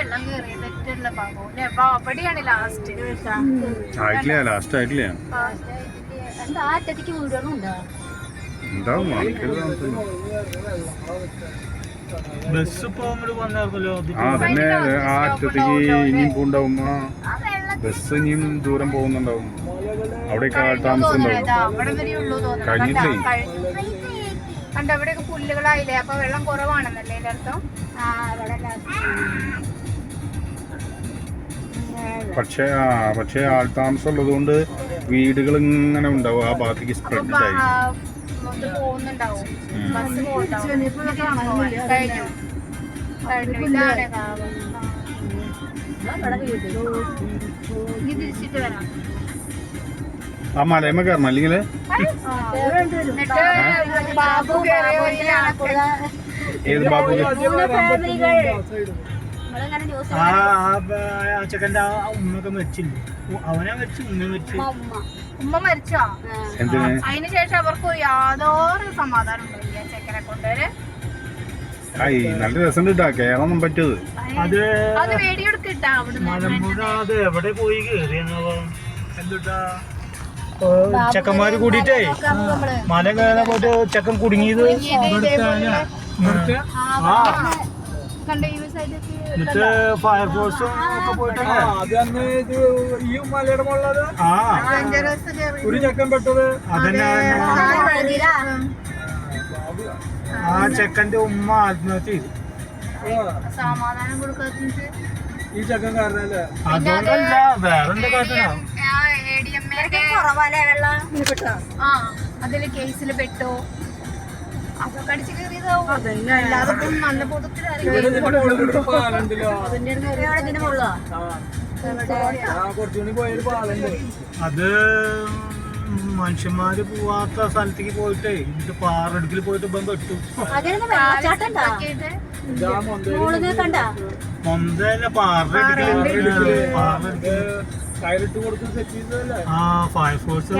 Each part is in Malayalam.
വെള്ളം കയറിയിട്ടുള്ള ഭാഗവും അവിടെയാണ് ലാസ്റ്റ് ആയിട്ടില്ല എന്താ അറ്റത്തേക്ക് വീടുകളുണ്ടോ? ഉണ്ടാവും ബസ് പോകുമ്പോഴല്ലോ അതന്നെ ആ അറ്റത്തേക്ക് ഇനിയും പോണ്ടാവും. ബസ് ഇനിയും ദൂരം പോകുന്നുണ്ടാവും. അവിടെ താമസം ഉണ്ടാവും. അവിടെ വരെയുള്ളൂ കഴിഞ്ഞിട്ടില്ലേ? കണ്ട അവിടെയൊക്കെ പുല്ലുകളായില്ലേ, അപ്പൊ വെള്ളം കുറവാണെന്നല്ലേ എന്റെ അർത്ഥം. പക്ഷേ ആൾതാമസം ഉള്ളത് കൊണ്ട് വീടുകൾ ഇങ്ങനെ ഉണ്ടാവും. ആ ഭാഗത്തേക്ക് സ്പ്രെഡ് ആയി പോകുന്നുണ്ടാവും. ബസ് കഴിഞ്ഞു ഇതാണ് ഇനി തിരിച്ചിട്ട് വരാം. ആ മലയമ്മ കയറണം അല്ലെങ്കിൽ എന്നിട്ട് ബാബു ഏത് ബാബു? ചെക്കൻ്റെ ഉമ്മൊക്കെ മരിച്ചില്ലേ? അവനെ മരിച്ചു, ഉമ്മ മരിച്ചു. ഉമ്മ മരിച്ചോ? എന്തിന്? അതിനുശേഷം അവർക്ക് യാതൊരു സമാധാനം ഉണ്ടായില്ല ചെക്കനെ കൊണ്ടുവരെ. നല്ല രസം കിട്ടാ കേറാനൊന്നും പറ്റത്. അത് വേടിയെടുക്കിട്ടാ മലമ്പുഴ അത് എവിടെ പോയി കേറിയെന്നോ എന്തുട്ടാ ചെക്കന്മാര് കൂടിട്ടേ മല കയറാൻ പോയിട്ട് ചെക്കൻ കുടുങ്ങിയത്. എന്നിട്ട് ഫയർഫോഴ്സും ഒക്കെ പോയിട്ടല്ലേ ഈ മലയുടെ മുകളിലത് ഒരു ചെക്കൻ പെട്ടത്. അതന്നെ ആ ചെക്കന്റെ ഉമ്മ ആത്മഹത്യ ചെയ്തു. സമാധാനം കൊടുക്കാത്ത ഈ ചെക്കൻ കാരണല്ലേ? അതുകൊണ്ടല്ല, വേറെന്താ കാരണ അതില് കേസിൽ പെട്ടോ അതൊക്കെ അടിച്ച് കയറിയതാവും. അല്ലാതെ നല്ല അത് മനുഷ്യന്മാര് പോവാത്ത സ്ഥലത്തേക്ക് പോയിട്ടേ എന്നിട്ട് പാറടുക്കിൽ പോയിട്ട് ഇപ്പം പെട്ടു. മൊന്തല്ല പാറടുക്കില് ഫയർഫോഴ്സ്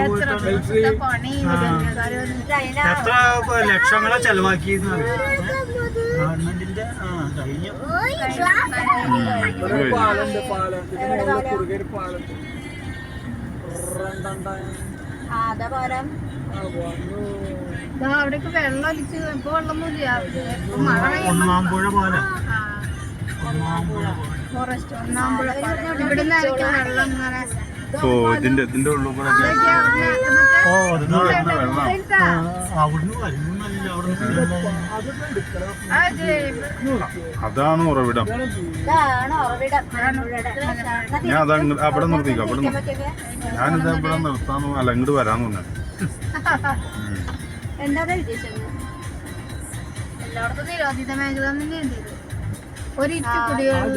എത്ര ലക്ഷങ്ങളെ ചെലവാക്കി ഗവൺമെന്റിന്റെ കഴിഞ്ഞു. അവിടേക്ക് വെള്ളം ഒലിച്ച് ഇപ്പൊ വെള്ളമൊന്നുമില്ല. ഒന്നാമ്പുഴ പോലെ ഫോറസ്റ്റ് ഒന്നാമ്പുഴ ഇവിടുന്ന് ആയിരിക്കും വെള്ളം ഇങ്ങനെ. ഇതിന്റെ ഉള്ളിൽ കൂടെ അവിടുന്ന് വരുന്നല്ല. അതാണ് ഉറവിടം. ഞാൻ അത് അവിടെ നിർത്തിക്കാം. അവിടെ ഞാനിത് ഇവിടെ നിർത്താന്ന് അല്ല ഇങ്ങോട്ട് വരാന്ന് പറഞ്ഞു. എല്ലായിടത്തും നിരോധിത മേഖല തന്നെ ചെയ്തത്. ഒരു കുടിവെള്ളം